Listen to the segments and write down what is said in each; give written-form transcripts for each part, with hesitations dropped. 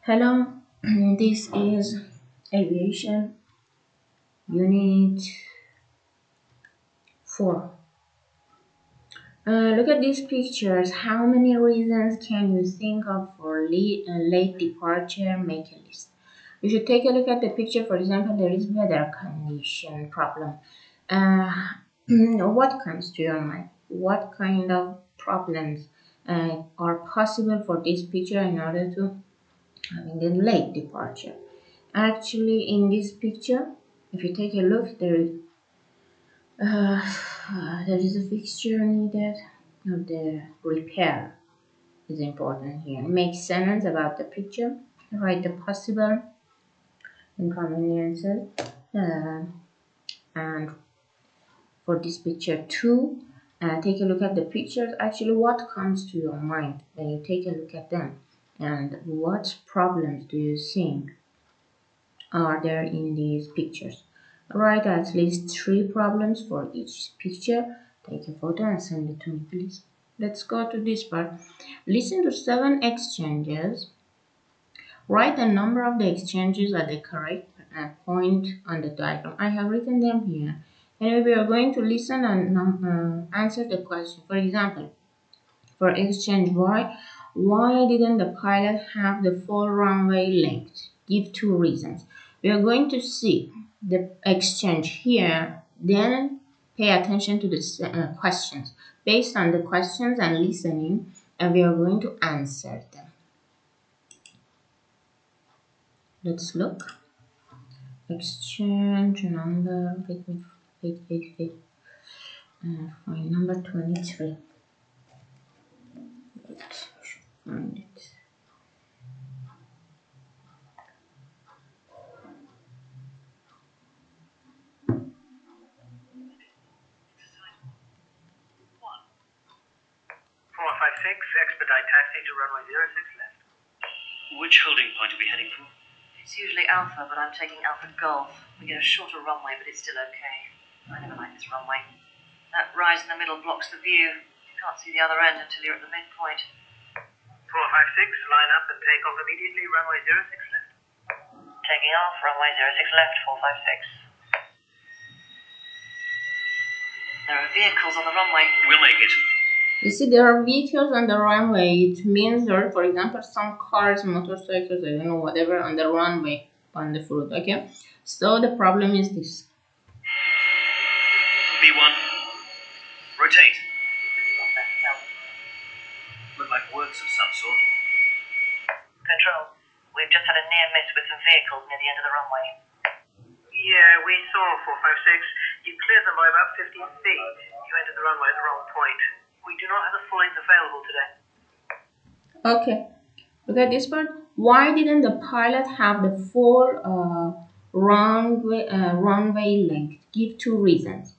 Hello, this is Aviation Unit 4. Look at these pictures. How many reasons can you think of for late departure? Make a list. You should take a look at the picture. For example, there is weather condition problem. Uh, what comes to your mind? What kind of problems are possible for this picture in order to having a late departure? Actually, in this picture, if you take a look, uh, there is a fixture needed. The repair is important here. Make sentence about the picture. Write the possible inconveniences. Uh, and for this picture too, take a look at the pictures. Actually, what comes to your mind when you take a look at them, and what problems do you think are there in these pictures? Write at least 3 problems for each picture. Take a photo and send it to me, please. Let's go to this part. Listen to 7 exchanges. Write the number of the exchanges at the correct point on the diagram. I have written them here. And we are going to listen and answer the question. For example, for exchange why didn't the pilot have the full runway length? Give 2 reasons. We are going to see the exchange here, then pay attention to the questions. Based on the questions and listening, and we are going to answer them. Let's look. Exchange number, wait. Find number 23. Let's find it. Expedite taxi to runway 06 left. Which holding point are we heading for? It's usually Alpha, but I'm taking Alpha Golf. We get a shorter runway, but it's still okay. I never like this runway. That rise in the middle blocks the view. You can't see the other end until you're at the midpoint. 456, line up and take off immediately, runway 06 left. Taking off, runway 06 left, 456. There are vehicles on the runway. We'll make it. You see, there are vehicles on the runway. It means there are, for example, some cars, motorcycles, I don't know, whatever, on the runway, on the fruit, okay? So the problem is this. B1. Rotate. What the hell? Look like works of some sort. Control, we've just had a near miss with some vehicles near the end of the runway. Yeah, we saw 456. You cleared them by about 15 feet. You entered the runway at the wrong point. We do not have the full length available today. Okay, look at this part. Why didn't the pilot have the full runway length? Give 2 reasons.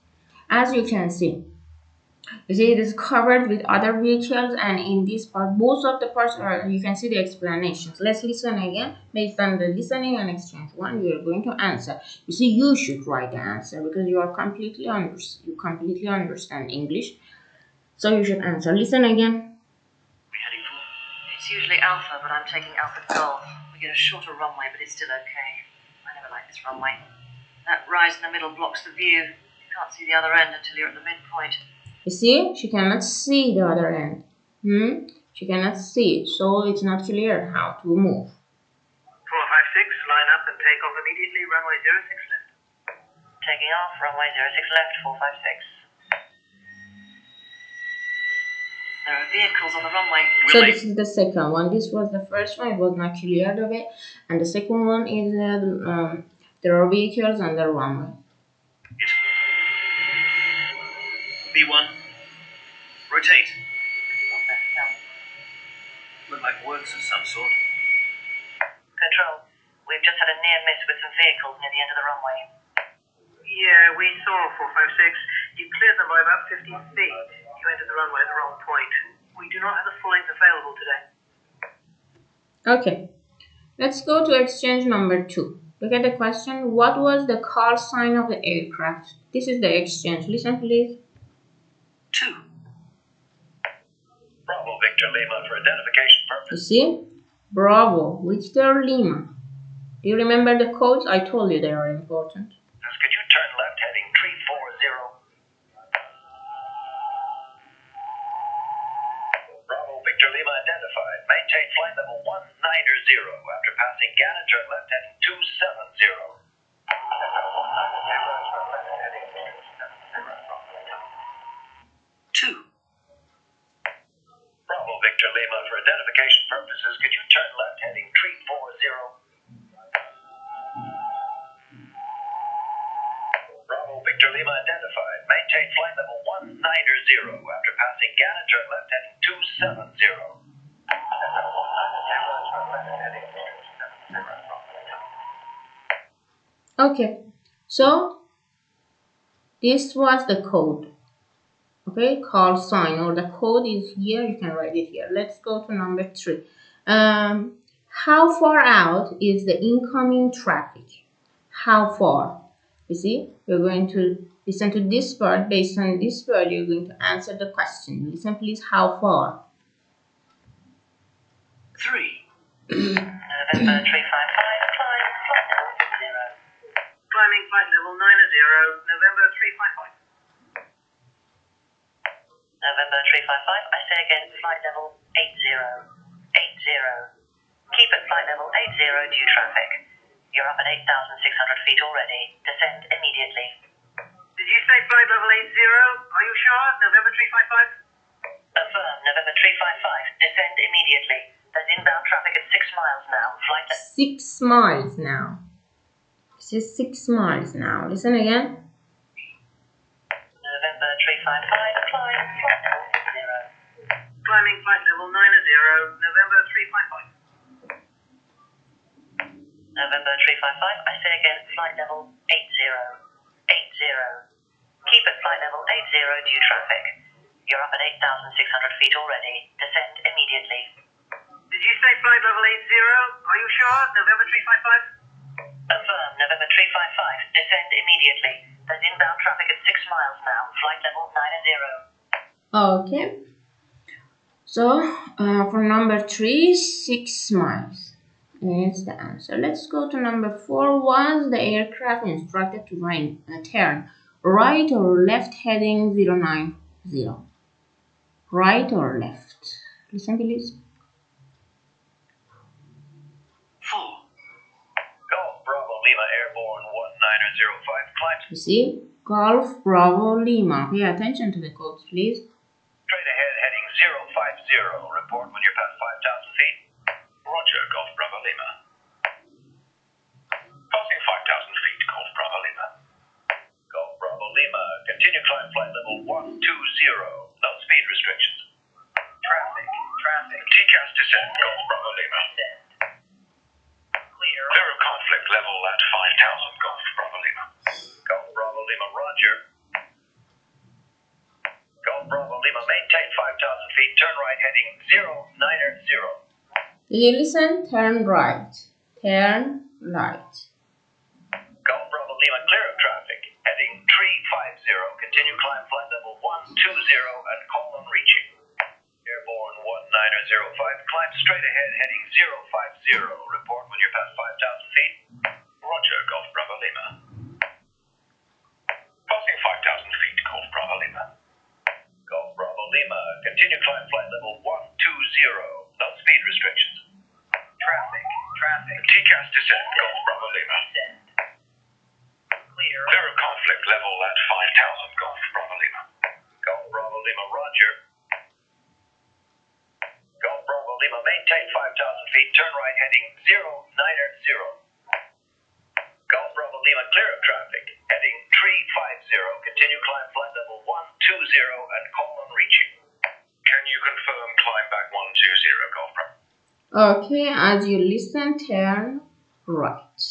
As you can see, it is covered with other vehicles, and in this part, both of the parts are, you can see the explanations. Let's listen again. Based on the listening and exchange 1, we are going to answer. You see, you should write the answer because you completely understand English. So you should answer. Listen again. We heading for? It's usually Alpha, but I'm taking Alpha Golf. We get a shorter runway, but it's still okay. I never like this runway. That rise in the middle blocks the view. You can't see the other end until you're at the midpoint. You see, she cannot see the other end. She cannot see, so it's not clear how to move. 456, line up and take off immediately, runway 06 left. Taking off, runway 06 left, 456. There are vehicles on the runway. So this is the second one. This was the first one. It was not clear the way. And the second one is there are vehicles on the runway. B1. Rotate. What the hell? Look like works of some sort. Control, we've just had a near miss with some vehicles near the end of the runway. Yeah, we saw 456. You cleared them by about 15 feet. You entered the runway at the wrong point. We do not have the full length available today. Okay. Let's go to exchange number 2. Look at the question. What was the call sign of the aircraft? This is the exchange. Listen, please. 2. Bravo Victor Lima for identification You purposes. see? Bravo, Victor Lima. Do you remember the codes? I told you they are important. Could you turn left heading 340? Bravo, Victor Lima identified. Maintain flight level 190 after passing Ghana. Turn left heading 270. 2. Bravo, Victor Lima. For identification purposes, could you turn left heading 340? Bravo, Victor Lima identified. Maintain flight level 190 after passing Ghana. Turn left heading 270. Okay, so this was the code. Okay, call sign or the code is here. You can write it here. Let's go to number 3. How far out is the incoming traffic? How far? You see, you're going to listen to this part. Based on this part, you're going to answer the question. Listen, please. How far? 3. November 355, climb, flight level 0. Climbing flight level 90, November 355. November 355, I say again, flight level 80. 80. Keep at flight level 80 due traffic. You're up at 8,600 feet already. Descend immediately. Did you say flight level 80? Are you sure? November 355? Affirm, November 355, descend immediately. There's inbound traffic at 6 miles now. Flight level 6 miles now. This is 6 miles now. Listen again. November 355, climb, flight level 0. Climbing flight level 90, November 355. November 355, I say again, flight level 80. 80. Keep at flight level 80 due traffic. You're up at 8,600 feet already. Descend immediately. Did you say flight level 80? Are you sure? November 355? Affirm, November 355, descend immediately. There's inbound traffic at 6 miles now. Flight level 90. Okay. So for number 3, 6 miles is the answer. Let's go to number 4. Was the aircraft instructed to turn right or left heading 090? Right or left? Listen, please. 4. Golf Bravo Lima Airborne 1905. Climb You see, Golf Bravo Lima. Pay attention to the codes, please. straight ahead heading 050. Report when you're past 5,000 feet. Roger, Golf Bravo Lima. Passing 5,000 feet, Golf Bravo Lima. Golf Bravo Lima. Continue climb flight level 120. No speed restrictions. Traffic. TCAS descent, Golf Bravo Lima. Clear. Zero conflict level at 5,000, Golf Bravo Lima. Golf Bravo Lima, Roger. Golf Bravo Lima, maintain 5,000 feet, turn right heading 090. Did you listen? Turn right. Turn right. Golf Bravo Lima, clear of traffic, heading 350. Continue climb flight level 120 and call on reaching. Airborne 1905, climb straight ahead heading 050. Report when you're past 5,000 feet. Roger, Golf Bravo Lima. Passing 5,000 feet, Golf Bravo Lima. Golf Bravo Lima, continue climb flight level 120. No speed restrictions. Traffic. TCAS descent, Golf Bravo Lima. Clear. Zero conflict level at 5,000, Golf Bravo Lima. Golf Bravo Lima, Roger. Golf Bravo Lima, maintain 5,000 feet, turn right heading 090. Golf Bravo Lima, clear of traffic, heading 350. Continue climb flight level 120 and call on reaching. Can you confirm climb back 120, Golf Bravo? Okay, as you listen, turn right.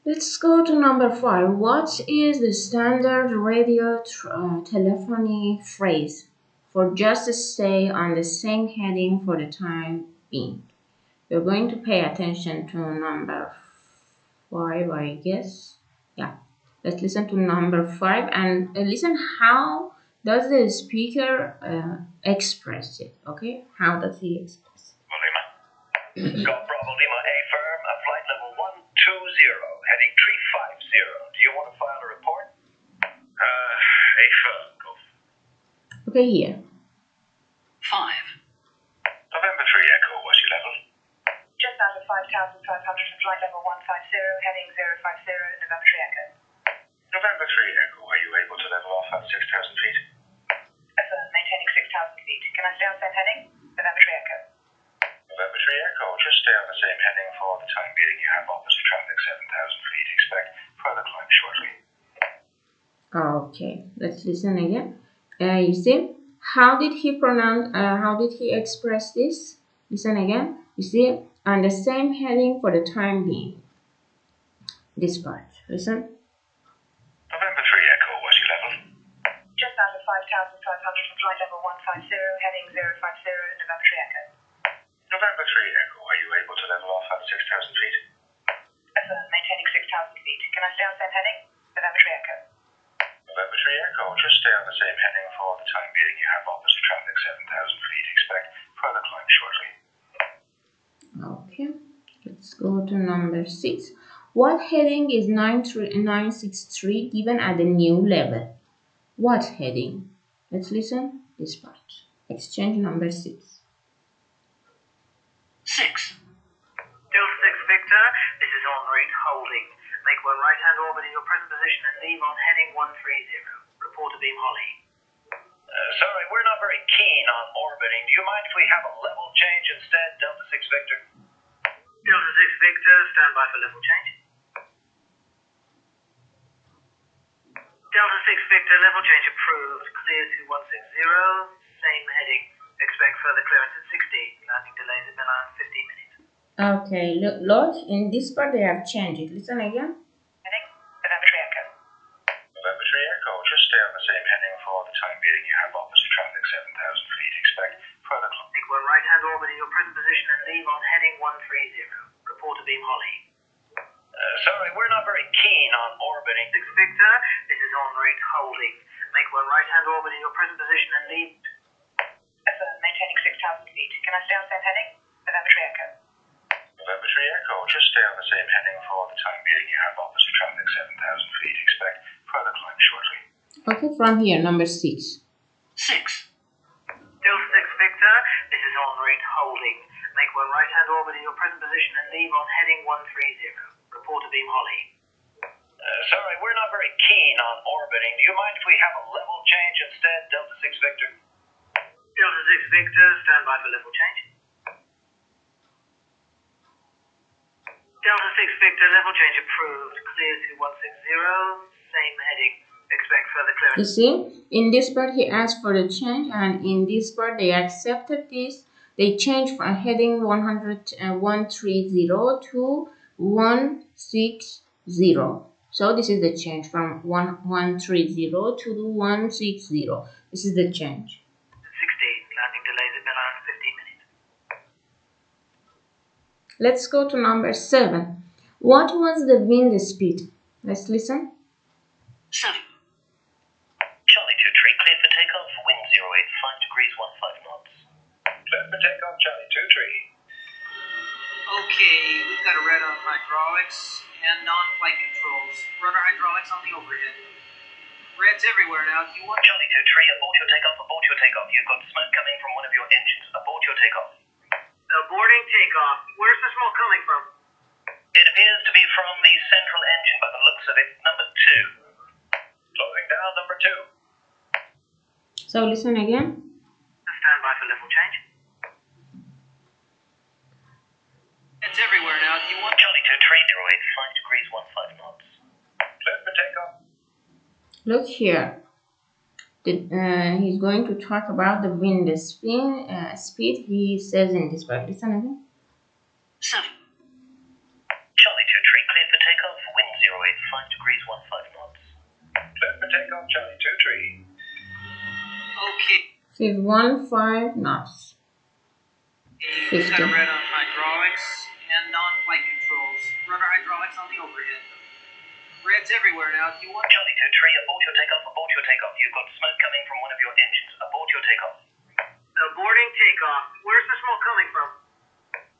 Let's go to number 5. What is the standard radio telephony phrase for just stay on the same heading for the time being? You're going to pay attention to number 5, I guess. Yeah. Let's listen to number 5 and listen how does the speaker express it. Okay? How does he express it? Lima. Golf Bravo Lima A firm, flight level 120, heading 350. Do you want to file a report? A firm, Golf. Okay, here. 5. November 3 Echo, what's your level? Just out of 5,500 for flight level 150, heading 050, November 3 Echo. November 3 Echo, are you able to level off at 6,000 feet? Affirm, maintaining 6,000 feet. Can I stay on same heading? November 3 Echo. November 3 Echo, just stay on the same heading for the time being. You have opposite traffic 7,000 feet. Expect further climb shortly. Okay, let's listen again. You see, how did he pronounce, how did he express this? Listen again. You see, on the same heading for the time being. This part, listen. November 3 Echo, what's your level? Just out of 5,500 for flight level 150, heading 050, November 3 Echo. November 3 Echo, are you able to level off at 6,000 feet? Affirm, maintaining 6,000 feet. Can I stay on same heading? November 3 Echo. November 3 Echo, just stay on the same heading for the time being. You have opposite traffic 7,000 feet. Expect further climb shortly. Okay, let's go to number 6. What heading is 963 given at the new level? What heading? Let's listen this part. Exchange number 6. 6. Delta 6 Victor, this is en route holding. Make one right-hand orbit in your present position and leave on heading 130. Report to beam Holly. Sorry, we're not very keen on orbiting. Do you mind if we have a level change instead, Delta 6 Victor? Delta 6 Victor, stand by for level change. Delta 6 Victor, level change approved. Clear to 160. Same heading. Expect further clearance at 60. Landing delays at Milan 15 minutes. Okay, look, in this part they have changed it. Listen again. Heading? November 3 Echo. November 3 Echo, just stay on the same heading for the time being. You have opposite traffic 7,000 feet. Expect further climb. Make one right-hand orbit in your present position and leave on heading 130. Report to beam Holly. Sorry, we're not very keen on orbiting. 6 Victor, this is en route holding. Make one right-hand orbit in your present position and leave. Affirm, maintaining 6,000 feet. Can I stay on same heading? November 3 Echo. November 3 Echo, just stay on the same heading for the time being. You have opposite traffic 7,000 feet. Expect further climb shortly. Okay, from here, number 6. 6. Delta 6 Victor, this is en route holding. Make one right-hand orbit in your present position and leave on heading 130. Report to beam Holly. Sorry, we're not very keen on orbiting. Do you mind if we have a level change instead, Delta 6 Victor? Delta 6 Victor, stand by for level change. Delta 6 Victor, level change approved. Clear to 160. Same heading. Expect further clearance. You see, in this part he asked for the change, and in this part they accepted this. They changed from heading 130 to 160. So this is the change from 130 to the 160. This is the change. 16. Landing delays at Milan 15 minutes. Let's go to number 7. What was the wind speed? Let's listen. 7. Charlie 2-3, cleared for takeoff. Wind 085 degrees 15 knots. Cleared for takeoff, Charlie 2-3. Okay, we've got a red on hydraulics and non-flight controls. Rudder hydraulics on the overhead. Red's everywhere now. Do you want... Charlie 2-3, abort your takeoff, abort your takeoff. You've got smoke coming from one of your engines. Abort your takeoff. Aborting takeoff. Where's the smoke coming from? It appears to be from the central engine by the looks of it. Number 2. Closing down, number 2. So listen again. Stand by for level change. Red's everywhere now. Do you want... Charlie 2-3, 085 degrees 15 knots. Cleared for takeoff. Look here. He's going to talk about the wind speed. He says in this part. Listen again. 7. Charlie 2-3, cleared for takeoff. Wind 085 degrees 15 knots. Cleared for takeoff, Charlie 2-3. Okay. He's 15 knots. We've got a 50. red on hydraulics and non-flight controls. Rudder hydraulics on the overhead. Red's everywhere now. Do you want... Charlie 2-3, abort your takeoff, abort your takeoff. You've got smoke coming from one of your engines. Abort your takeoff. Aborting takeoff. Where's the smoke coming from?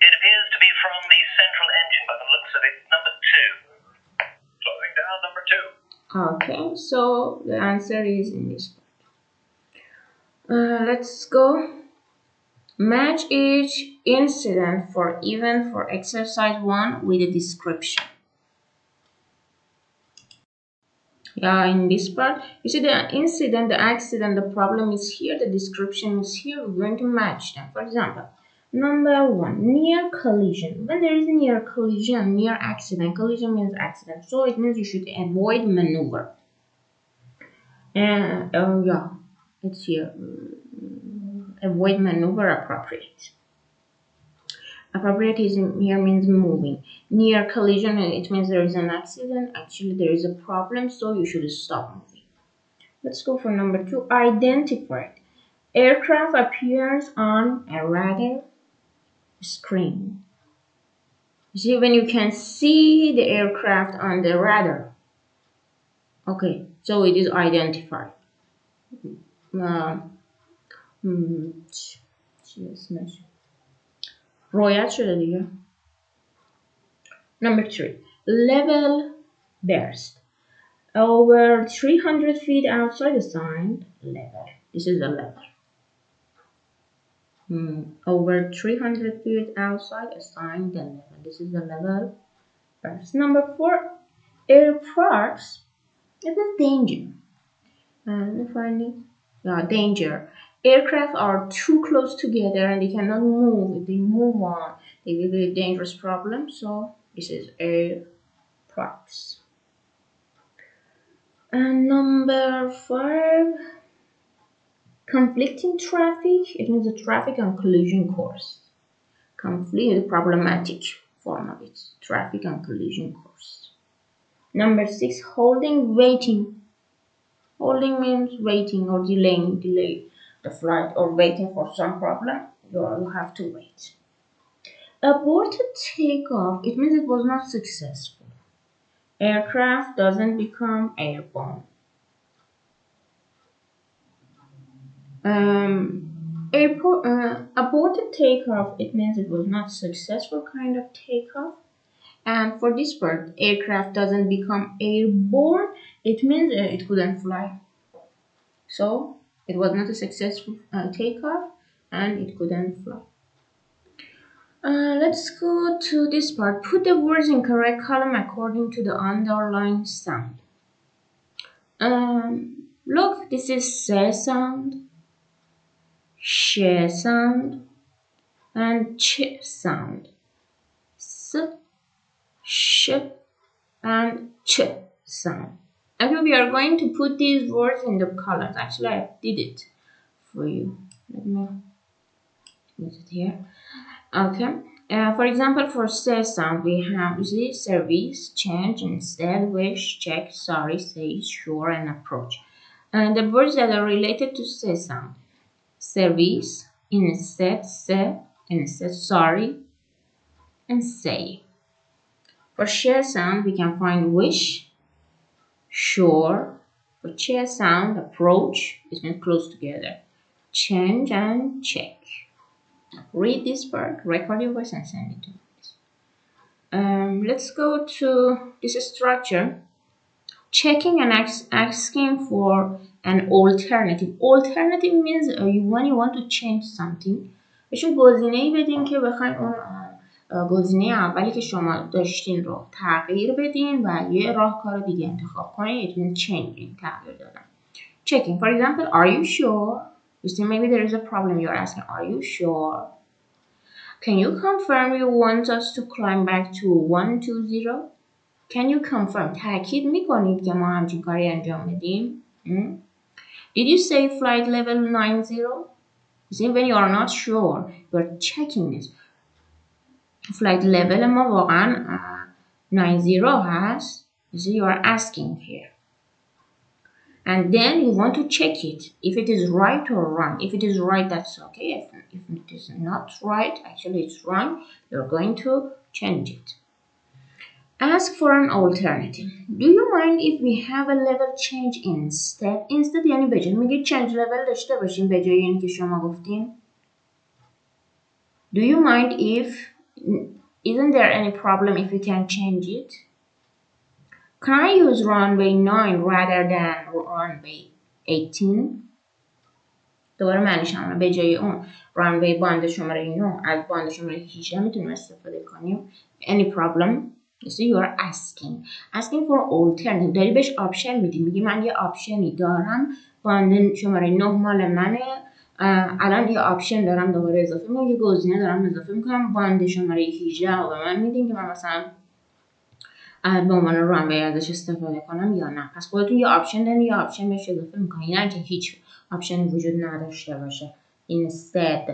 It appears to from the central engine by the looks of it. Number 2. Closing down number 2. Okay, so the answer is in this part. Let's go. Match each incident for event for exercise 1 with a description. Yeah, in this part, you see the incident, the accident, the problem is here, the description is here. We're going to match them. For example, number 1, near collision. When there is near collision, near accident, collision means accident, so it means you should avoid maneuver. And yeah, it's here. Avoid maneuver appropriate. Appropriate is here means moving. Near collision, it means there is an accident. Actually, there is a problem, so you should stop moving. Let's go for number 2. Identified. Aircraft appears on a radar screen. You see, when you can see the aircraft on the radar. Okay, so it is identified. رویت شده دیگه. Number 3. Level burst. Over 300 feet outside the sign level. This is the level. Over 300 feet outside assigned the level. This is the level burst. Number 4. Aircrafts. It is danger. Finally, danger. Aircraft are too close together and they cannot move. If they move on, they will be a dangerous problem. So this is aircrafts. And number 5. Conflicting traffic. It means the traffic on collision course. Conflict, problematic form of it. Traffic on collision course. Number 6. Holding, waiting. Holding means waiting or delaying, delay the flight or waiting for some problem. You have to wait. Aborted takeoff. It means it was not successful. Aircraft doesn't become airborne. Aborted takeoff, it means it was not successful kind of takeoff. And for this part, aircraft doesn't become airborne, it means it couldn't fly. So it was not a successful takeoff and it couldn't fly. Let's go to this part. Put the words in correct column according to the underlined sound. Look, this is S sound, sh sound, and ch sound. S, sh, and ch sound. Okay, we are going to put these words in the columns. Actually, I did it for you. Let me put it here. Okay. For example, for say sound, we have the service, change, instead, wish, check, sorry, say, sure, and approach. And the words that are related to say sound: service, instead, sorry, and say. For share sound, we can find wish, sure. For chair sound, approach, it means close together, change, and check. Read this part, record your voice, and send it to me. Let's go to this structure. Checking and asking for an alternative. Alternative means when you want to change something. بهشون گزینه‌ای بدین که بخواین اون گزینه اولی که شما داشتین رو تغییر بدین و یه راهکار دیگه انتخاب کنین. It means changing, تغییر دادن. Checking, for example, are you sure? You see, maybe there is a problem. You're asking, are you sure? Can you confirm you want us to climb back to 120? Can you confirm? تأکید میکنید که ما همچین کاری انجام بدیم؟ Did you say flight level 90? You see, when you are not sure, you are checking this. Flight level ما واقعا 90 هست. You see, you are asking here. And then you want to check it, if it is right or wrong. If it is right, that's okay. If it is not right, actually it's wrong, you're going to change it. Ask for an alternative. Do you mind if we have a level change instead? Instead یعنی بجای میگه change level داشته باشیم به جای اینی که شما گفتین. Do you mind if Isn't there any problem if you can change it? Can I use runway 9 rather than runway 18؟ دوباره معنیش همه به جای اون runway باند شماره 9 از باند شماره 18 میتونیم استفاده کنیم. Any problem? You see you are asking for alternative. داری بهش آپشن میدی، میگی من یه آپشنی دارم، باند شماره 9 مال منه، الان یه آپشن دارم دوباره اضافه میکنم، یه گزینه دارم اضافه میکنم، باند شماره 18 رو به من میدین که من مثلا به عنوان رانوی ازش استفاده کنم یا نه. پس خودتون یه آپشن دارین، یه آپشن بهش اضافه میکنین، نه که هیچ آپشنی وجود نداشته باشه. instead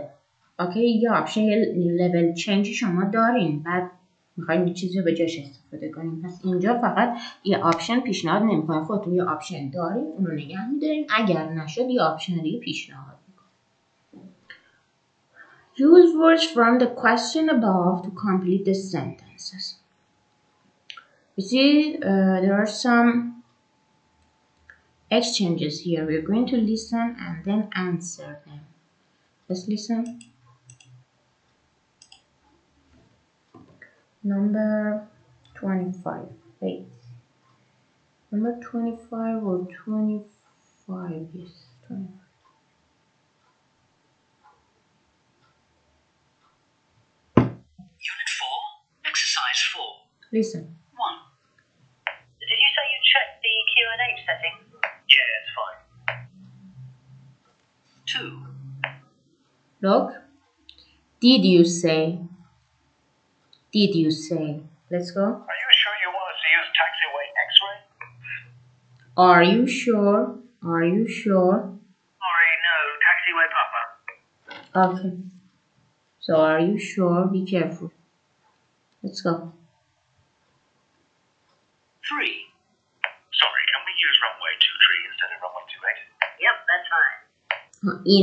اوکی، یه آپشن، یه لول چنجی شما دارین، بعد میخواین یه چیزی رو به جاش استفاده کنین. پس اینجا فقط یه آپشن پیشنهاد نمیکنین، خودتون یه آپشن دارین اون رو نگه میدارین، اگر نشد یه آپشن دیگه پیشنهاد میکنین. Use words from the question above to complete the sentences. You see, there are some exchanges here. We're going to listen and then answer them. Let's listen. Number 25. Wait. Number 25 or 25? Yes, 25. Unit 4, Exercise 4. Listen. 1. Did you say you checked the Q&H setting? Yeah, it's fine. 2. Look. Did you say? Did you say? Let's go. Are you sure you want us to use taxiway X-ray? Are you sure? Are you sure? Sorry, no. Taxiway Papa. Okay. So are you sure? Be careful. Let's go. 3. Sorry, can we use runway 23 instead of runway 28? Yep, that's fine.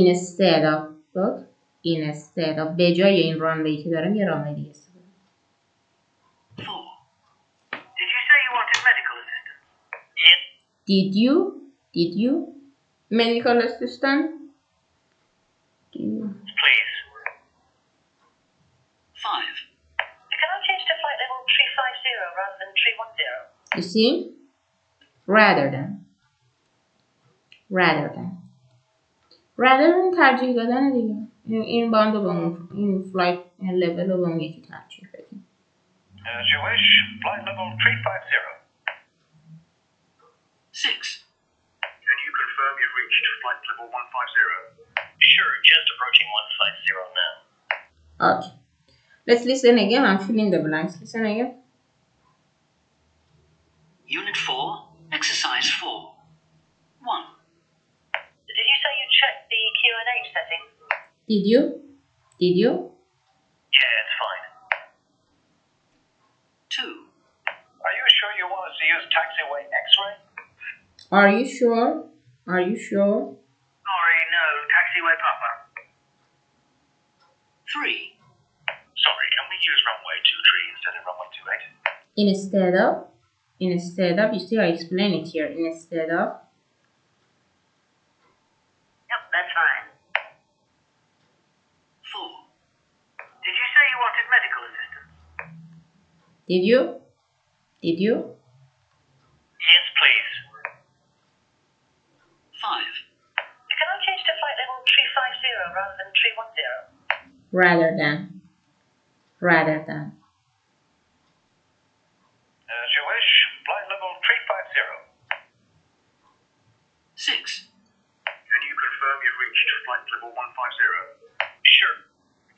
Instead of. Look. Instead of. به جای این رانوی که دارم یه رانوی دیگه استفاده. 4. Did you say you wanted medical assistance? Yeah. Did you? Did you? Medical assistant? Did you? Please. 5. Can I change to flight level 350 rather than 310? You see? Rather than. Rather than. Rather than ترجیح دادن دیگه. این باند رو به اون، این فلایت لول رو به اون یکی ترجیح بدیم. As you wish. Flight level 350. 6. Can you confirm you've reached flight level 150? Sure, just approaching 150 now. Okay. Let's listen again. I'm filling the blanks. Listen again. Unit 4, Exercise 4. 1. Did you say you checked the Q&H setting? Did you? Did you? Yeah, it's fine. 2. Are you sure you want us to use taxiway X-ray? Are you sure? Are you sure? Sorry, no. Taxiway Papa. 3. Sorry, can we use runway 23 instead of runway 28? Instead of, you see I explain it here. Instead of. Yep, that's fine. 4. Did you say you wanted medical assistance? Did you? Did you? Yes, please. 5. Can I change to flight level 350 rather than 310? Rather than. Rather than. As you wish. Flight level 350. 6. Can you confirm you've reached flight level 150? Sure.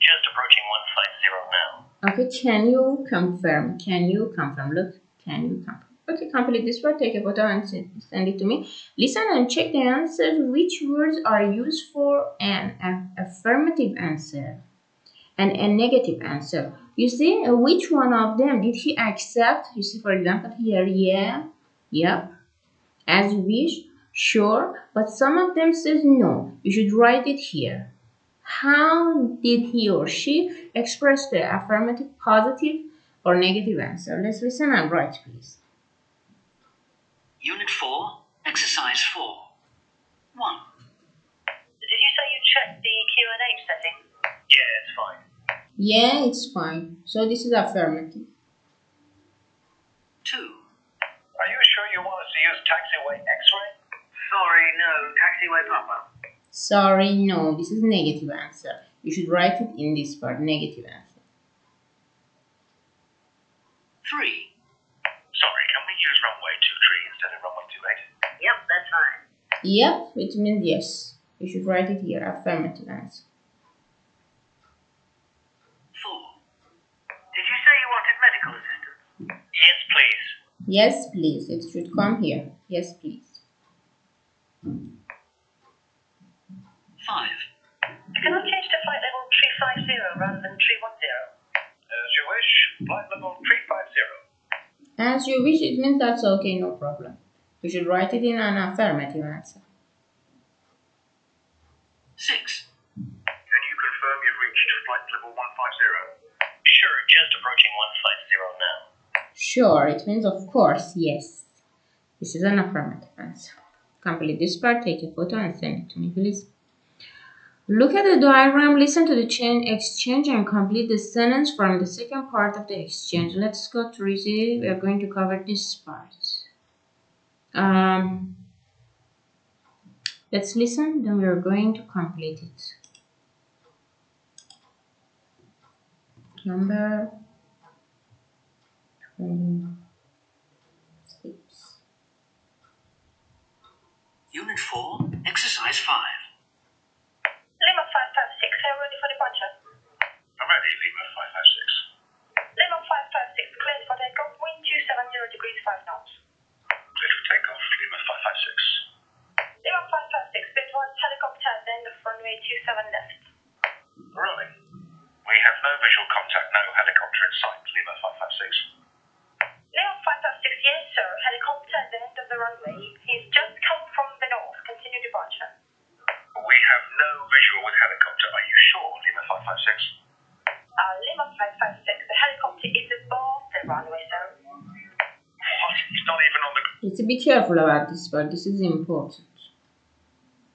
Just approaching 150 now. Okay, can you confirm? Can you confirm? Look, can you confirm? Okay, complete this word, take a photo and send it to me. Listen and check the answers. Which words are used for an affirmative answer and a negative answer? You see, which one of them did he accept? You see, for example, here, yeah, yep, as you wish, sure, but some of them says no. You should write it here. How did he or she express the affirmative, positive, or negative answer? Let's listen and write, please. Unit 4, Exercise 4. 1. Did you say you checked the Q&H setting? Yeah, it's fine. Yeah, it's fine. So this is affirmative. 2. Are you sure you want us to use taxiway X-ray? Sorry, no. Taxiway Papa. Sorry, no, this is negative answer. You should write it in this part, negative answer. 3. Sorry, can we use runway 23 instead of runway 28? Yep, that's fine. Yep, it means yes. You should write it here, affirmative answer. 4. Did you say you wanted medical assistance? Yes, please. Yes, please. It should come here. Yes, please. 5. Can I change to flight level 350 rather than 310? As you wish. Flight level 350. As you wish, it means that's okay, no problem. You should write it in an affirmative answer. 6. Can you confirm you've reached flight level 150? Sure, just approaching 150 now. Sure, it means of course, yes. This is an affirmative answer. Complete this part, take a photo and send it to me, please. Look at the diagram, listen to the chain exchange and complete the sentence from the second part of the exchange. Let's go to receive. We are going to cover this part. Let's listen, then we are going to complete it. Number 26. Unit 4, Exercise 5. Lima 556, are ready for departure. I'm ready, Lima 556. Lima 556, cleared for takeoff, wind 270 degrees 5 knots. Clear for takeoff, Lima 556. Lima 556, be advised helicopter at the end of runway 27 left. Rolling. We have no visual contact, no helicopter in sight, Lima 556. Lima 556, yes sir, helicopter at the end of the runway. He's just come from the north, continue departure. We have no visual with helicopter. Are you sure, Lima 556? Lima 556, the helicopter is above the runway, sir. What? He's not even on the... Let's be careful about this part. This is important.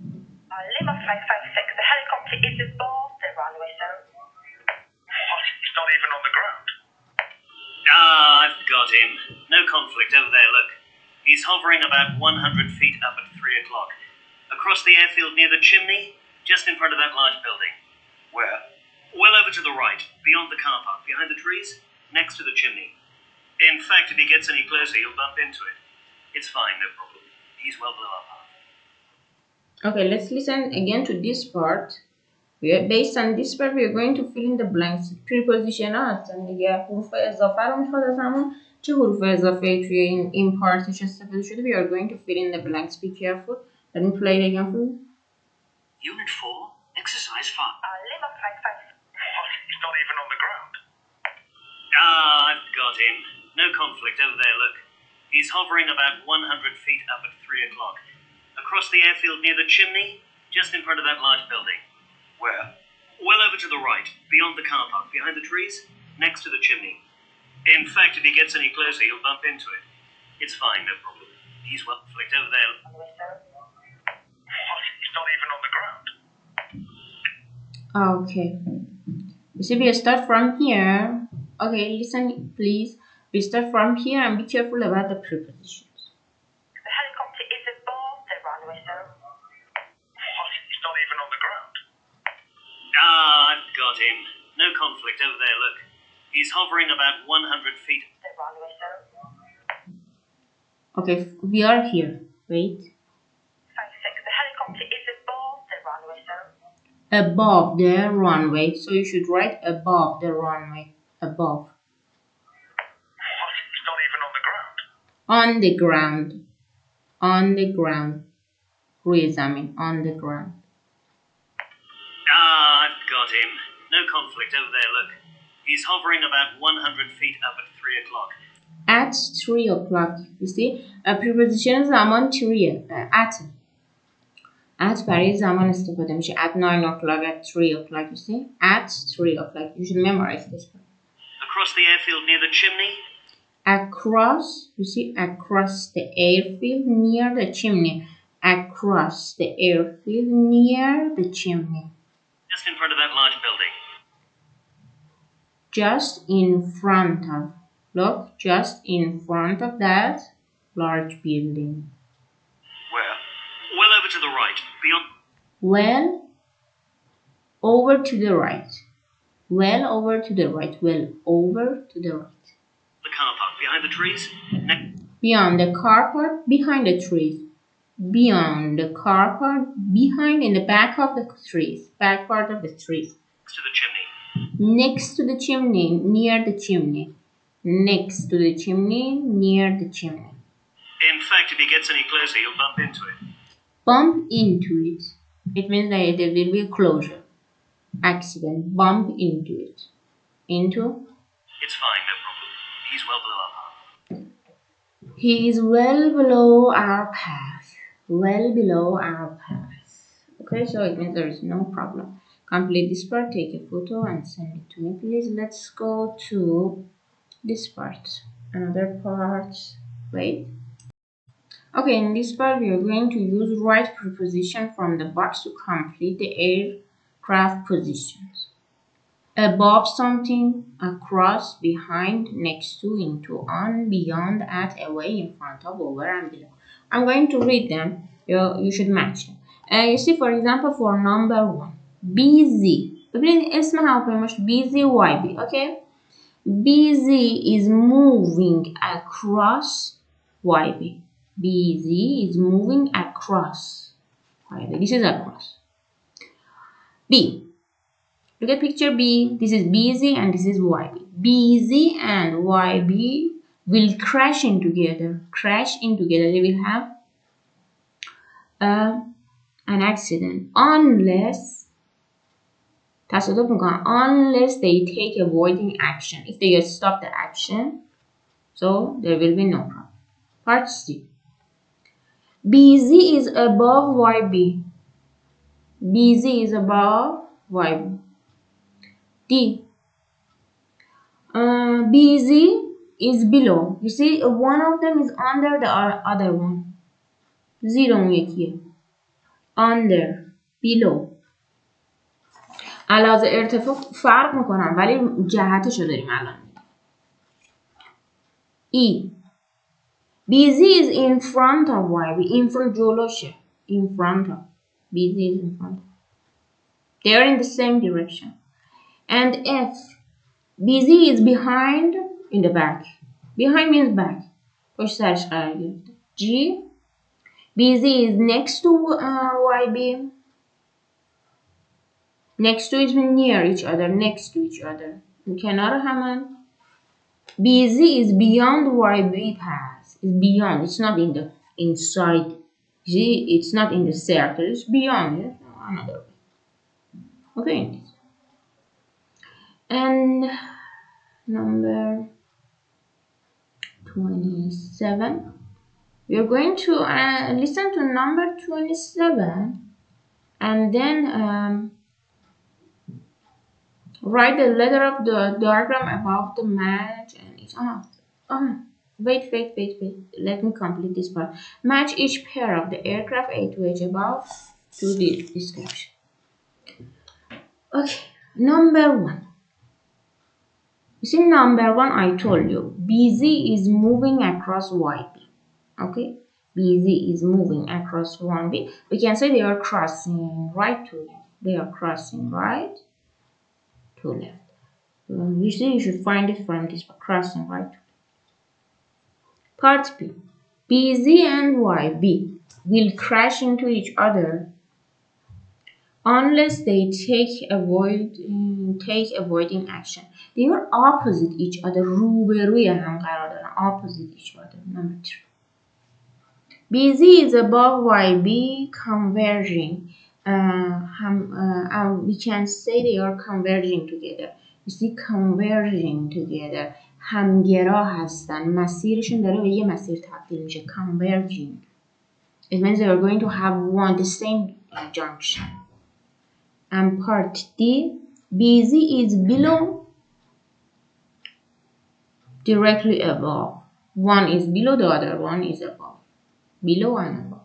Lima 556, the helicopter is above the runway, sir. What? He's not even on the ground. I've got him. No conflict over there, look. He's hovering about 100 feet up at 3 o'clock. Across the airfield near the chimney, just in front of that large building. Where? Well over to the right, beyond the car park, behind the trees, next to the chimney. In fact, if he gets any closer, you'll bump into it. It's fine, no problem. He's well below our path. Okay, let's listen again to this part. Based on this part, we are going to fill in the blanks. prepositionات دیگه حروف اضافه رو میخواد از همون چه حروف اضافه توی این پارتش استفاده شده. We are going to fill in the blanks. Be careful. Let me play it again for you. Unit 4, Exercise 5. Lima 556. What? He's not even on the ground. I've got him. No conflict over there, look. He's hovering about 100 feet up at 3 o'clock. Across the airfield near the chimney, just in front of that large building. Where? Well over to the right, beyond the car park, behind the trees, next to the chimney. In fact, if he gets any closer, you'll bump into it. It's fine, no problem. He's well flicked over there. What? He's not even on the ground. Okay. You see, we start from here. Okay, listen, please. We start from here and be careful about the prepositions. The helicopter is above the runway, sir. What? He's not even on the ground. I've got him. No conflict over there, look. He's hovering about 100 feet. The runway, sir. Okay, we are here. Wait. 56, the helicopter is above the runway, sir. Above the runway. So you should write above the runway. Above. What? He's not even on the ground. On the ground. On the ground. روی زمین. On the ground. I've got him. No conflict over there, look. He's hovering about 100 feet up at 3 o'clock. At 3 o'clock. You see? A preposition زمان 3. At برای زمان استفاده میشه. At 9 o'clock, at 3 o'clock. You see? At 3 o'clock. You should memorize this one. Across the airfield near the chimney? Across, you see? Across the airfield near the chimney. Across the airfield near the chimney. Just in front of that large building. just in front of. Look, just in front of that large building. Where? Well over to the right, beyond. Well over to the right. Well over to the right. Well over to the right. The car park behind the trees. Beyond the car park, behind the trees. Beyond the car park, behind in the back of the trees. Back part of the trees. Next to the chimney. Next to the chimney, near the chimney. Next to the chimney, near the chimney. In fact, if he gets any closer, you'll bump into it. Bump into it. It means that there will be a closure. Accident. Bump into it. Into. It's fine, no problem. He's well below our path. He is well below our path. Well below our path. Okay, so it means there is no problem. Complete this part, take a photo and send it to me, please. Let's go to this part. Another part. Wait. Okay, in this part we are going to use right preposition from the box to complete the aircraft positions. Above something, across, behind, next to, into, on, beyond, at, away, in front of, over, and below. I'm going to read them. You should match them. You see, for example, for number 1, busy. ببینید اسم هواپیماش busy YB. Okay? Busy is moving across YB. Busy is moving across YB. This is across. B. Look at picture B. This is busy and this is YB. Busy and YB will crash in together. Crash in together. They will have an accident unless unless they take avoiding action. If they stop the action, so there will be no problem. Part C. Busy is above YB. Busy is above YB. D. Busy is below. You see, one of them is under the other one. Zero اون یکیه. Under, below. علاوه ارتفاع فرق میکنم ولی جهتشو داریم الان. E. Busy is in front of YB. In front جلوشه. In front of. Busy is in front of. They are in the same direction. And F. Busy is behind, in the back. Behind means back. پشت سرش قرار گرفته. G. Busy is next to YB. Next to is near each other. Next to each other. کنار همن. Busy is beyond YB path. It's beyond. It's not in the inside. See, it's not in the circle. It's beyond. It's another way. Okay. And number 27. We are going to listen to number 27 and then write the letter of the diagram above the match and each. Wait. Let me complete this part. Match each pair of the aircraft A to H above to the description. Okay, number 1. You see, number 1, I told you, busy is moving across YB. Okay, busy is moving across 1B. We can say they are crossing right to left. They are crossing right to left. You see, you should find it from this crossing right to left. Part B. Busy and YB will crash into each other unless they take avoiding action. They are opposite each other. روبروی هم قرار دارن. Opposite each other. Number 3. Busy is above YB converging. We can say they are converging together. You see, converging together. همگرا هستن. مسیرشون داره به یه مسیر تبدیل میشه. Converging. It means they are going to have the same junction. And part D, busy is below, directly above. One is below, the other one is above. Below and above.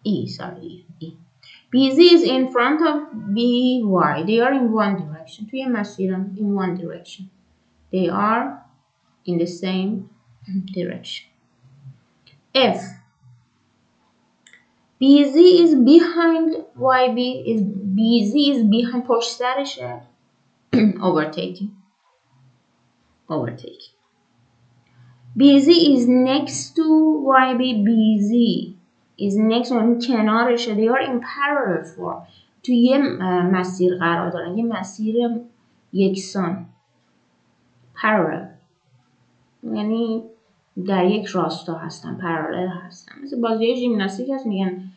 E. BZ is in front of BY. They are in one direction. توی مسیرن in one direction. They are in the same direction. F. BZ is behind YB. BZ is behind پشت سرشه. Overtaking. BZ is next to YB. BZ is next on کنارشه. They are in parallel form. توی یه مسیر قرار دارن. یه مسیر یکسان. Parallel. یعنی در یک راستا هستن. پارالل هستن. مثل بازی ژیمناستیک هست میگن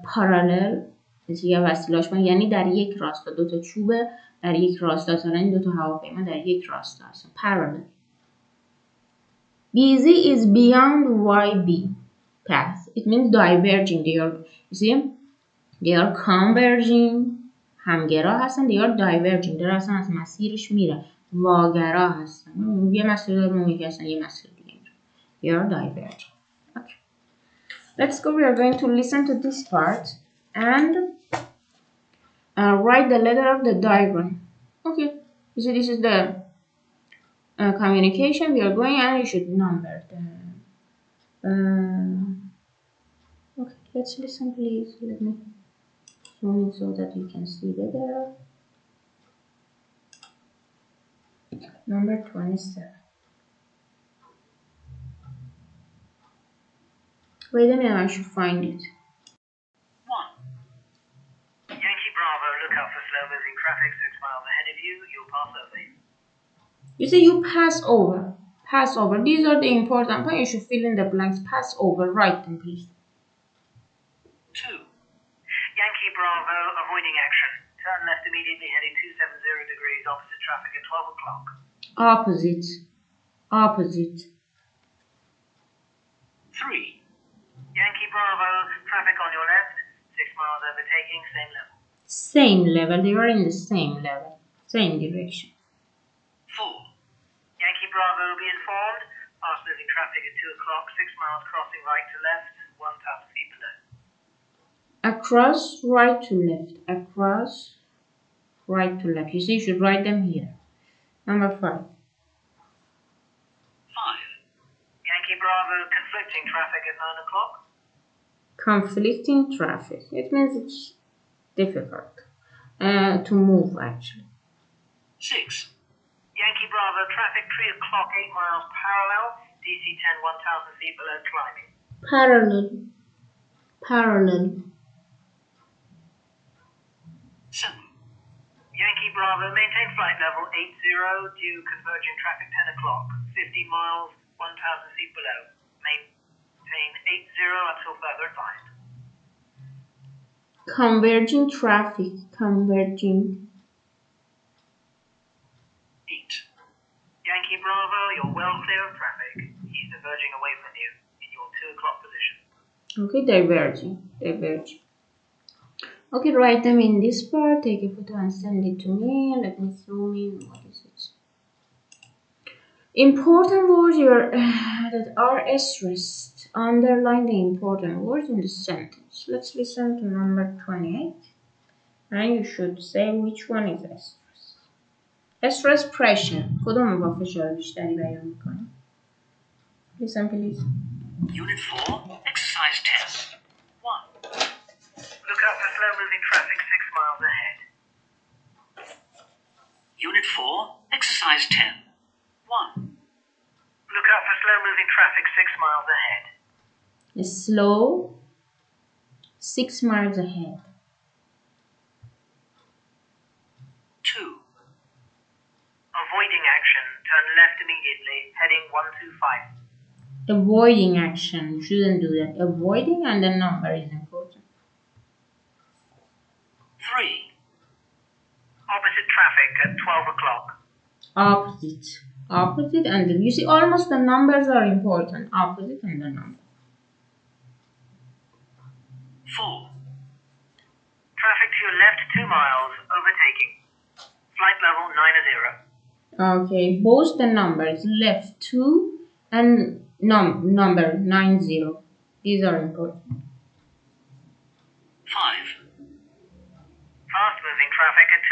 پارالل. یه وسیلاش یعنی در یک راستا. دوتا چوبه در یک راستا هستن. این دوتا هواپیما در یک راستا هستن. پارالل. BZ is beyond YB path. It means diverging. They are converging. همگرا هستن. They are diverging. در اصلا از مسیرش میره. واگرا هستن. یه مسیر رو میگه هستن. یه مسیر دیگه میره. They are diverging. Okay. Let's go. We are going to listen to this part and write the letter of the diagram. Okay. So this is the communication. We are going and you should number them. Okay, let's listen please. Let me zoom in so that you can see better. Number 27. Wait a minute, I should find it. 1. Yankee Bravo, look out for slow moving traffic 6 miles ahead of you. You'll pass over. You say you pass over. Pass over. These are the important points. You should fill in the blanks. Pass over. Write them please. 2. Yankee Bravo, avoiding action. Turn left immediately heading 270 degrees opposite traffic at 12 o'clock. Opposite. 3. Yankee Bravo, traffic on your left, 6 miles overtaking, same level. Same level. They are in the same level. Same direction. 4. Yankee Bravo, be informed. Fast moving traffic at 2 o'clock, 6 miles crossing right to left, 1,000 feet below. Across, right to left. Across, right to left. You see, you should write them here. Number 5. 5. Yankee Bravo, conflicting traffic at 9 o'clock. Conflicting traffic. It means it's difficult to move actually. 6. Yankee Bravo, traffic 3 o'clock, 8 miles parallel, DC 10, 1,000 feet below climbing. Parallel. 7. Yankee Bravo, maintain flight level 80, due converging traffic 10 o'clock, 50 miles, 1,000 feet below. Maintain 80 until further advised. Converging traffic. 8. Yankee Bravo, you're well clear of traffic. He's diverging away from you in your 2 o'clock position. Okay, diverging. Okay, write them in this part. Take a photo and send it to me. Let me zoom in. What is it? Important words that are stressed. Underline the important words in the sentence. Let's listen to number 28. And you should say which one is stress. Stress pressure. کدوم با فشار بیشتری بیان میکنه؟ Listen please. Unit 4, Exercise 10. 1. Look out for slow moving traffic 6 miles ahead. Unit 4, Exercise 10. 1. Look out for slow moving traffic 6 miles ahead. Slow. 6 miles ahead. 2. Avoiding action. Turn left immediately, heading 125. Avoiding action. You shouldn't do that. Avoiding and the number is important. 3. Opposite traffic at 12 o'clock. Opposite and you see almost the numbers are important. Opposite and the number. 4. Traffic to your left 2 miles, overtaking. Flight level 90. Okay, both the numbers left 2 and number 90. These are important. 5.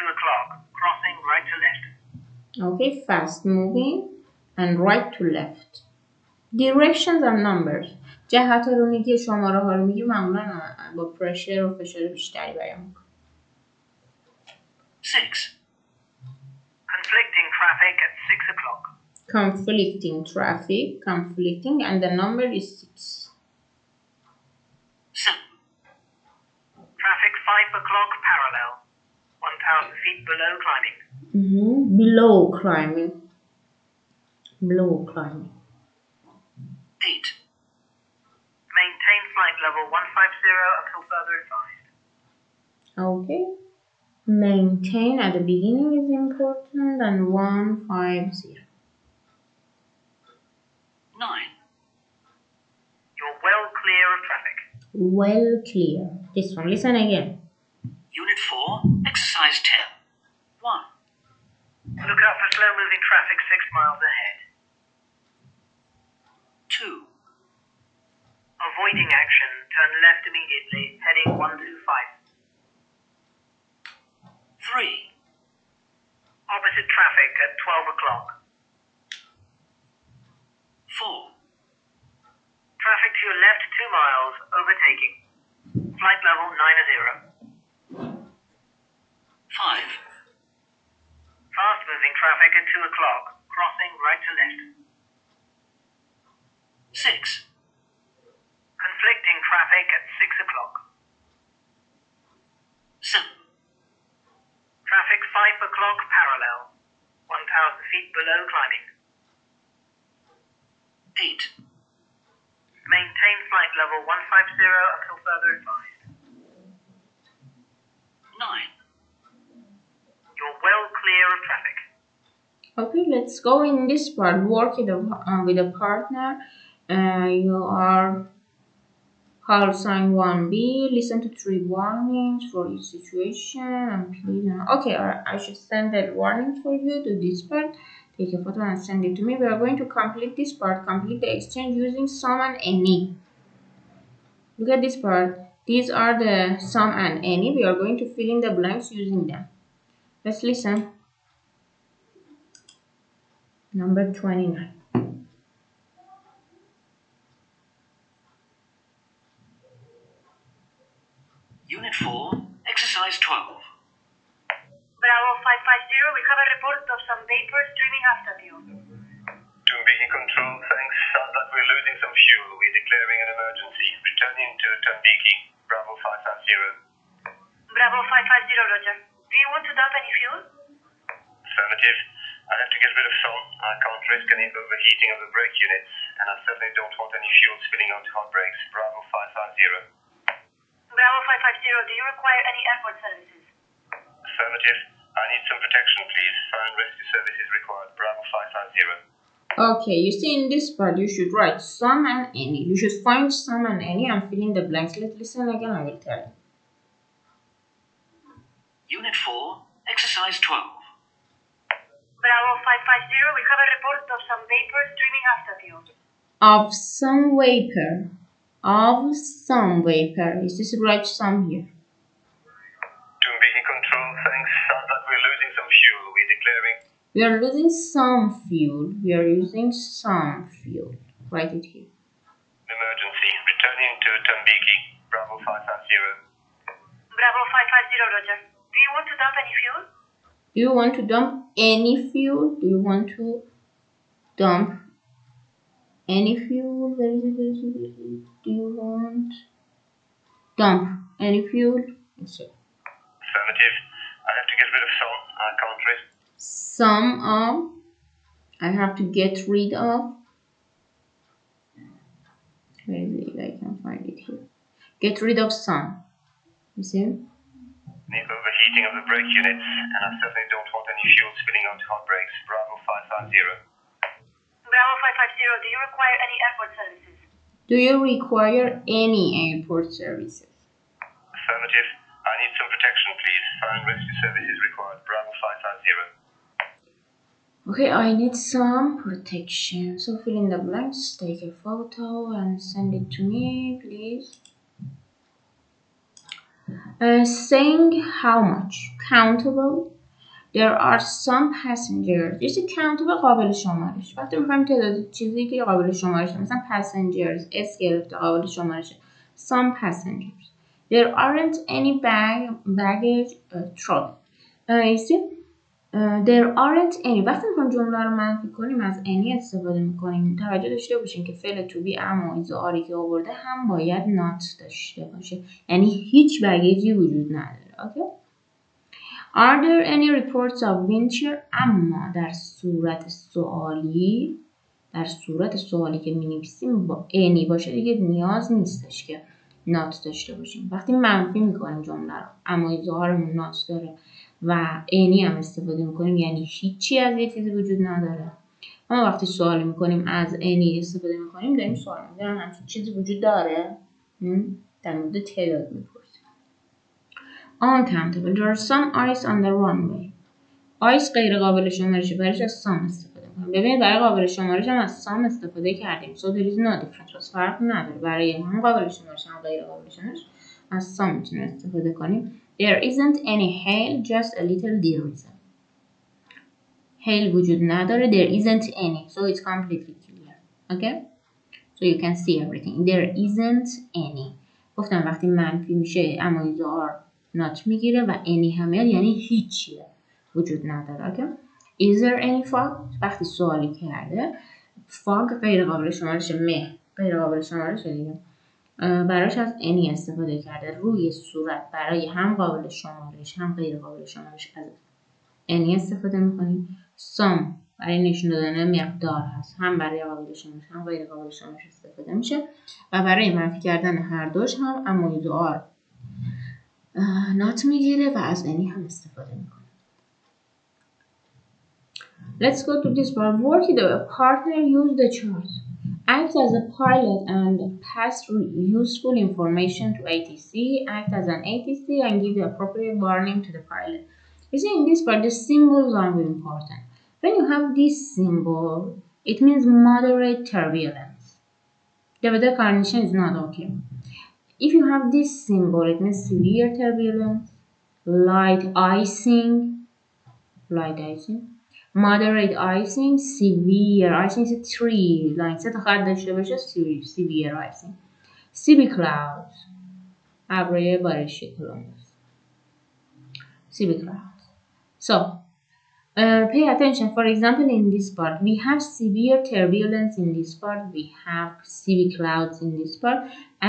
2 o'clock, crossing right to left. Okay, fast moving and right to left. Directions and numbers. جهت رو میگه، شماره ها رو میگه، معمولا با پرشر و فشار بیشتری بیان میکنه. 6. Conflicting traffic at 6 o'clock. Conflicting traffic, conflicting, and the number is 6. 7. Traffic 5 o'clock parallel. 1,000 feet below climbing. Below climbing. Below climbing. 8. Maintain flight level 150 until further advised. Okay. Maintain at the beginning is important, and 150. 9. You're well clear of traffic. Well clear. This one, listen again. Unit 4, exercise 10. 1. Look out for slow-moving traffic 6 miles ahead. 2. Avoiding action, turn left immediately, heading 125. 3. Opposite traffic at 12 o'clock. 4. Traffic to your left 2 miles, overtaking. Flight level 90. 5. Fast-moving traffic at 2 o'clock, crossing right to left. 6. Conflicting traffic at 6 o'clock. 7. Traffic 5 o'clock parallel. 1,000 feet below climbing. 8. Maintain flight level 150 until further advised. 9. You're well clear of traffic. Okay, let's go in this part. Work with a partner. You are call sign 1B. Listen to 3 warnings for each situation and please. Okay, I should send that warning for you to this part. Take a photo and send it to me. We are going to complete this part. Complete the exchange using some and any. Look at this part. These are the some and any. We are going to fill in the blanks using them. Let's listen. Number 29. Unit 4, exercise 12. Bravo 550, we have a report of some vapor streaming after you. To Beacon Control, thanks. Sounds like we're losing some fuel. We're declaring an emergency. Returning to Tambiki. Bravo 550. Bravo 550, Roger. Do you want to dump any fuel? Affirmative. I have to get rid of some. I can't risk any overheating of the brake units, and I certainly don't want any fuel spilling onto hot brakes. Bravo 550. Bravo 550, do you require any airport services? Affirmative. I need some protection, please. Fire and rescue services required. Bravo 550. Okay, you see in this part you should write some and any. You should find some and any and fill in the blanks. Let's listen again, I will tell you. Unit 4, exercise 12. Bravo 550, we have a report of some vapor streaming after you. Of some vapor. Of some vapor. Is this right some here? To Beacon Control, thanks. Sounds like we're losing some fuel. We're declaring. We are losing some fuel. We are using some fuel. Write it here. Emergency. Returning to Tambiki. Bravo 550. Bravo 550, Roger. Do you want to dump any fuel? Do you want to dump any fuel? Do you want to dump any fuel? Where is it? Where is it? Where is it? Do you want dump any fuel? Affirmative. I have to get rid of some. I can't risk. Some of. I have to get rid of. Where is it? I can find it here. Get rid of some. You see? The overheating of the brake units, and I certainly don't want any fuel spilling onto hot brakes. Bravo 550. Bravo 550, do you require any airport services? Do you require any airport services? Affirmative. I need some protection, please. Fire and rescue services required. Bravo 550. Okay, I need some protection. So fill in the blanks, take a photo and send it to me, please. Saying how much countable. There are some passengers. یه چیزی countable قابل شمارش. وقتی میخوایم تعداد چیزی که قابل شمارشه مثلا passengers اس گرفته قابل شمارشه. Some passengers. There aren't any baggage trouble. You see there aren't any. وقتی میخوایم جمله رو منفی کنیم از any استفاده میکنیم. توجه داشته باشین که فعل to be اما ایزاری که آورده هم باید not داشته باشه. یعنی هیچ بگیجی وجود نداره. Okay? Are there any reports of winter؟ اما در صورت سوالی که می نویسیم با any باشه دیگه نیاز نیستش که not داشته باشیم. وقتی منفی میکنیم جمله رو اما اظهارمون not داره و any هم استفاده میکنیم یعنی هیچی از یه چیزی وجود نداره. اما وقتی سوالی میکنیم از any استفاده میکنیم داریم سوال میکنیم همچین چیزی وجود داره؟ در مورد تعداد میپرسیم. Uncountable. There are some ice on the runway. ice غیر قابل شمارشه برایش از some استفاده کنیم. ببینید برای قابل شمارش هم از some استفاده کردیم. So there is no difference. پس فرق نداره. برای هم قابل شمارش هم غیر قابل شمارش از some میتونیم استفاده کنیم. There isn't any hail, just a little drizzle. hail وجود نداره. There isn't any. So it's completely clear. Okay? So you can see everything. There isn't any. گفتم وقتی منفی میشه اما ایزار not میگیره و any هم میاد یعنی هیچیه وجود نداره. Okay? Is there any fog؟ وقتی سوالی کرده fog غیر قابل شمارش غیر قابل شمارش دیگه براش از any استفاده کرده روی صورت برای هم قابل شمارش هم غیر قابل شمارش از any استفاده میکنیم. some برای نشون دادن مقدار هست هم برای قابل شمارش هم غیر قابل شمارش استفاده میشه و برای منفی کردن هر دوش هم اما ایزار not میگیره و از any هم استفاده میکنه. Let's go to this part. Work the partner use the chart. Act as a pilot and pass useful information to ATC. Act as an ATC and give the appropriate warning to the pilot. You see in this part the symbols are very important. When you have this symbol, it means moderate turbulence. The weather condition is not okay. If you have this symbol, it means severe turbulence, light icing, moderate icing, severe icing is 3 lines. خط داشته باشه severe icing. CB clouds ابرهای بارشی کلومبوس. CB clouds. So pay attention. For example, in this part, we have severe turbulence in this part, we have CB clouds in this part,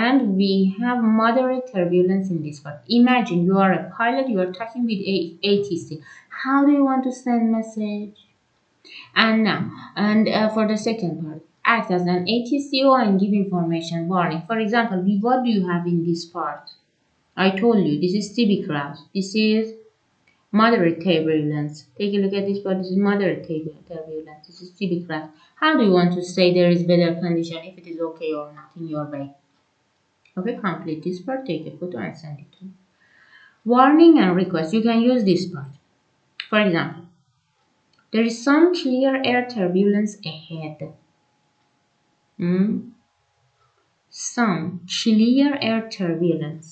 and we have moderate turbulence in this part. Imagine you are a pilot, you are talking with ATC. How do you want to send message? And now, for the second part, act as an ATCO and give information warning. For example, what do you have in this part? I told you, this is CB clouds. This is moderate turbulence. Take a look at this part. This is moderate turbulence. This is CB clouds. How do you want to say there is weather condition if it is okay or not in your way? Okay, complete this part. Take a photo and send it to me. Warning and request. You can use this part. For example, there is some clear air turbulence ahead. Some clear air turbulence.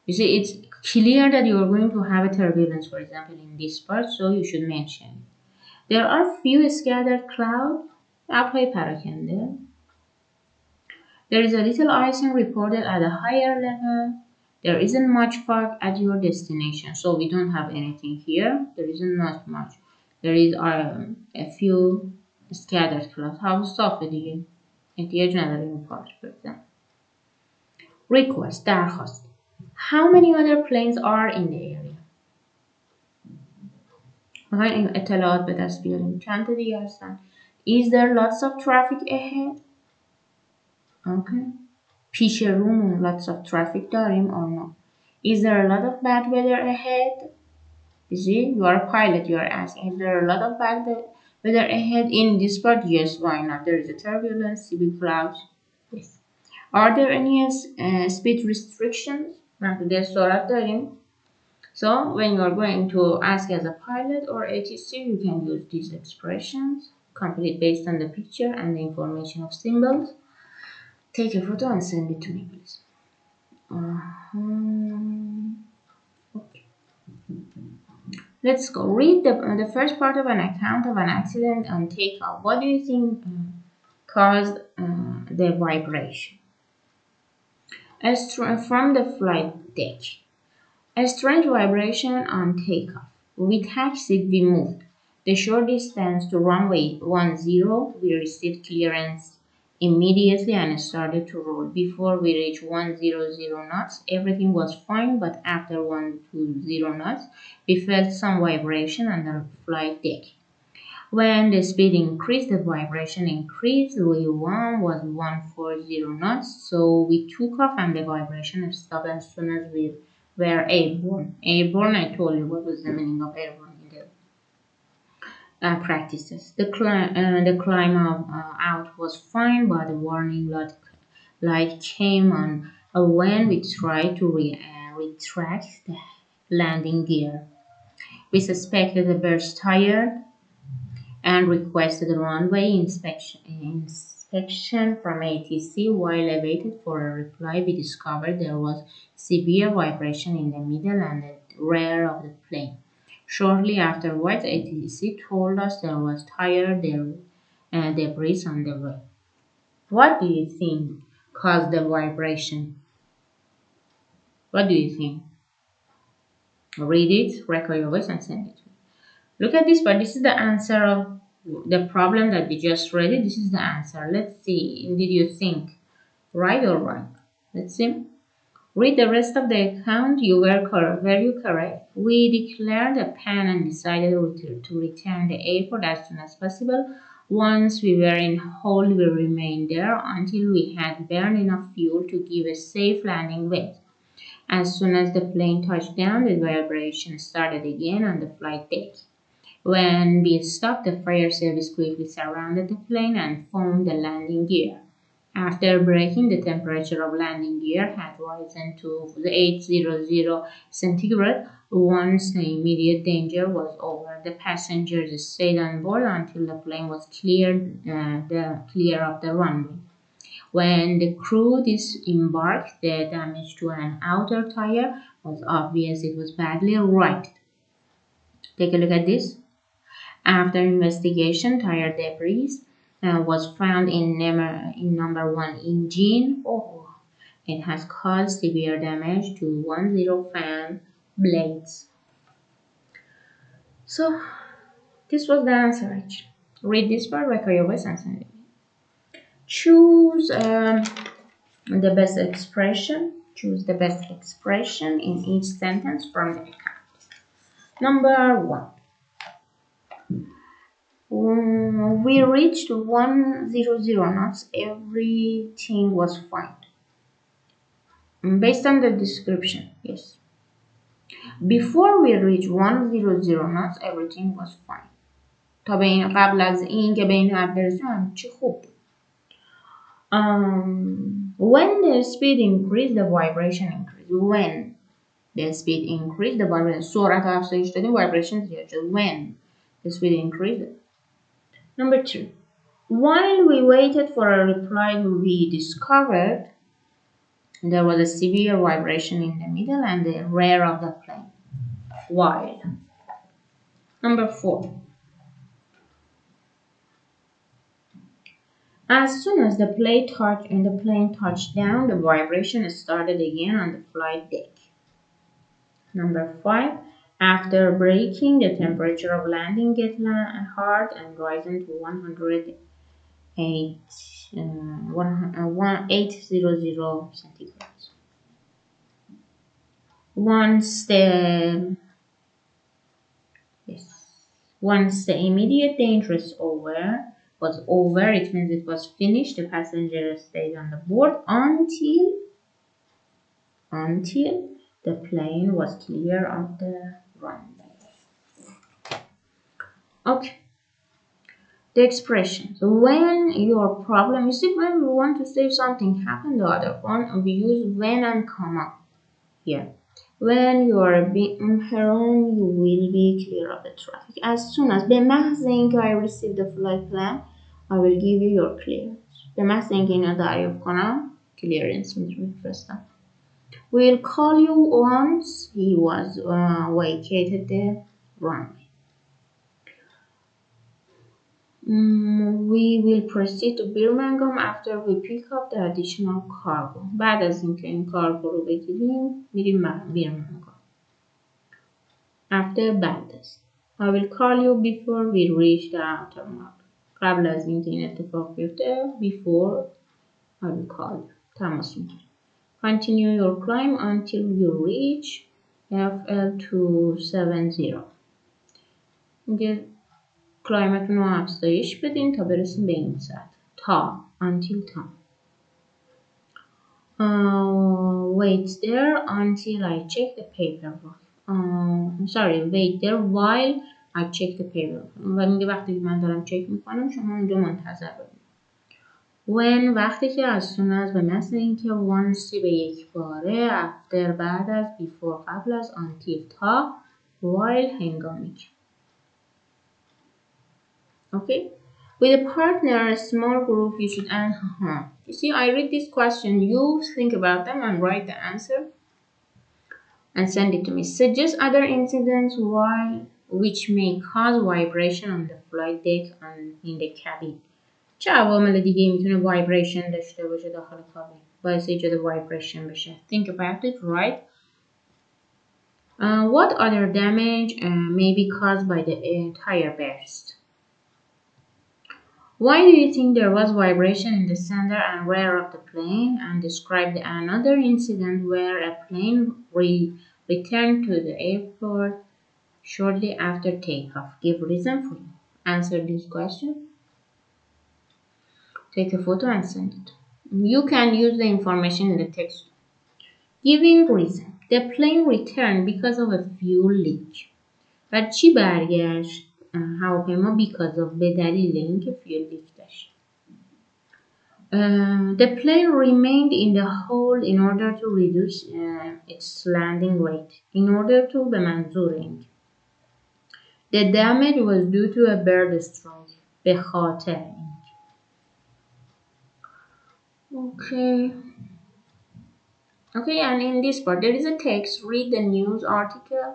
You see, it's clear that you are going to have a turbulence, for example, in this part, so you should mention it. There are few scattered clouds. ابرهای پراکنده. There is a little icing reported at a higher level. There isn't much fog at your destination. So we don't have anything here. There isn't not much. There is a few scattered clouds. How صافه دیگه. احتیاج نداره این part, for example. Request. درخواست. How many other planes are in the area? میخوایم این اطلاعات به دست بیاریم. چند تا دیگه هستن. Is there lots of traffic ahead? Okay. پیش رومون lots of traffic داریم or no? Is there a lot of bad weather ahead? You see, you are a pilot, you are asking, is there a lot of bad weather ahead in this part? Yes, why not? There is a turbulence, CB clouds. Yes. Are there any speed restrictions? محدودیت سرعت داریم. So when you are going to ask as a pilot or ATC, you can use these expressions, complete based on the picture and the information of symbols. Take a photo and send it to me, please. Okay. Let's go. Read the first part of an account of an accident on takeoff. What do you think caused the vibration? From the flight deck. A strange vibration on takeoff. We taxied, we moved. The short distance to runway 10, we received clearance immediately and started to roll. Before we reached 100 knots, everything was fine, but after 120 knots, we felt some vibration on the flight deck. When the speed increased, the vibration increased. V1 was 140 knots, so we took off and the vibration stopped as soon as we were airborne. Airborne, I told you what was the meaning of airborne in the practices. The climb out was fine, but the warning light came on when we tried to retract the landing gear. We suspected the burst tire and requested a runway inspection from ATC. While I waited for a reply, we discovered there was severe vibration in the middle and the rear of the plane. Shortly afterwards, ATC told us there was tire debris on the way. What do you think caused the vibration? What do you think? Read it, record your voice, and send it. Look at this part. This is the answer of the problem that we just read. This is the answer. Let's see. Did you think right or wrong? Let's see. Read the rest of the account. You were correct. Were you correct? We declared a pan and decided to return the airport as soon as possible. Once we were in hold, we remained there until we had burned enough fuel to give a safe landing weight. As soon as the plane touched down, the vibration started again on the flight deck. When we stopped, the fire service quickly surrounded the plane and formed the landing gear. After braking, the temperature of landing gear had risen to 800 centigrade. Once the immediate danger was over, the passengers stayed on board until the plane was clear of the runway. When the crew disembarked, the damage to an outer tire was obvious. It was badly ripped. Take a look at this. After investigation, tire debris was found in number one engine. Oh, it has caused severe damage to 10 fan blades. So this was the answer. Actually. Read this part, record your voice, and send it. Choose the best expression. Choose the best expression in each sentence from the account. Number one. We reached 100 knots. Everything was fine. Based on the description, yes. Before we reached 100 knots, everything was fine. تا قبل از این که به این حد برسیم همه چی خوب بود. When the speed increased, the vibration increased. When the speed increased, the vibration. سرعت افزایش دادیم vibration زیاد شد. When the speed increased. Number two. While we waited for a reply, we discovered there was a severe vibration in the middle and the rear of the plane. While. Number four. As soon as the plane touched down, the vibration started again on the flight deck. Number five. After braking, the temperature of landing get hard and rising to 180 centigrades. Once the immediate danger was over, it means it was finished. The passengers stayed on the board until the plane was clear of the runway. Okay. The expressions. When your problem, you see, when we want to say something happened, the other one, we use when and comma here. When you are being heron, you will be clear of the traffic. As soon as به محض اینکه I receive the flight plan, I will give you your clearance. به محض اینکه اینو دریافت کنم clearance میفرستم. We'll call you once he was vacated the runway. We will proceed to Birmingham after we pick up the additional cargo. بعد از اینکه این کارگو رو بگیریم میریم birmingham. After بعد است. I will call you before we reach the outer market. قبل از اینکه این اتفاق بیفته before I will call you. تماس میگیریم. Continue your climb until you reach FL270. میگه کلایمتون رو افزایش بدین تا برسیم به این سطح. تا until تا. Wait there until I check the paperwork. Sorry, wait there while I check the paperwork. و میگه وقتی که من دارم چک میکنم شما اونجا منتظر بمونید. When وقتی که از soon as به مثل اینکه once به یک باره after بعد از before قبل از until تا while هنگامی که. Okay? With a partner, a small group, you should answer. You see, I read this question. You think about them and write the answer and send it to me. Suggest other incidents which may cause vibration on the flight deck and in the cabin. چه عوامل دیگه میتونه vibration داشته باشه داخل کابین؟ باعث ایجاد vibration بشه. Think about it, right? What other damage may be caused by the tire burst? Why do you think there was vibration in the center and rear of the plane? And describe another incident where a plane returned to the airport shortly after takeoff. Give reason for it. Answer this question. Take a photo and send it. You can use the information in the text. Giving reason. The plane returned because of a fuel leak. و چی برگشت؟ هواپیما because of به دلیل اینکه fuel leak داشت. The plane remained in the hole in order to reduce its landing weight. In order to به منظور اینکه. The damage was due to a bird strike. به خاطر اینکه. Okay, and in this part there is a text. Read the news article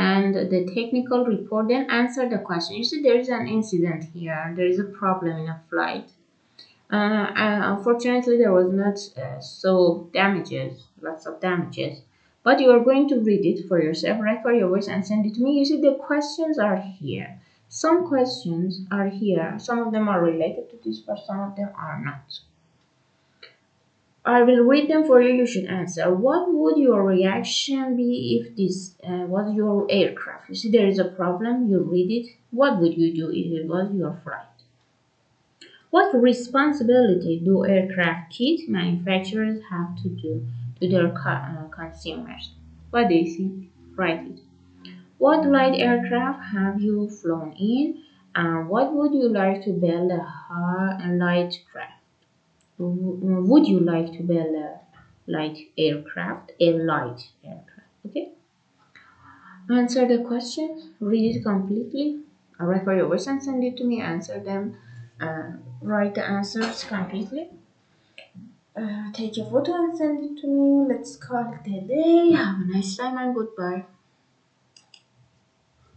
and the technical report, then answer the question. You see there is an incident here. There is a problem in a flight. Unfortunately, there was not lots of damages. But you are going to read it for yourself, record your voice and send it to me. You see the questions are here. Some questions are here. Some of them are related to this, but some of them are not. I will read them for you. You should answer. What would your reaction be if this was your aircraft? You see there is a problem. You read it. What would you do if it was your flight? What responsibility do aircraft kit manufacturers have to do to their consumers? What do you think? Write it. What light aircraft have you flown in? And what would you like to build a light craft? Would you like to build a light aircraft? A light aircraft. Okay? Answer the questions. Read it completely. Record your voice and send it to me. Answer them. Write the answers completely. Take a photo and send it to me. Let's call it a day. Have a nice time and goodbye.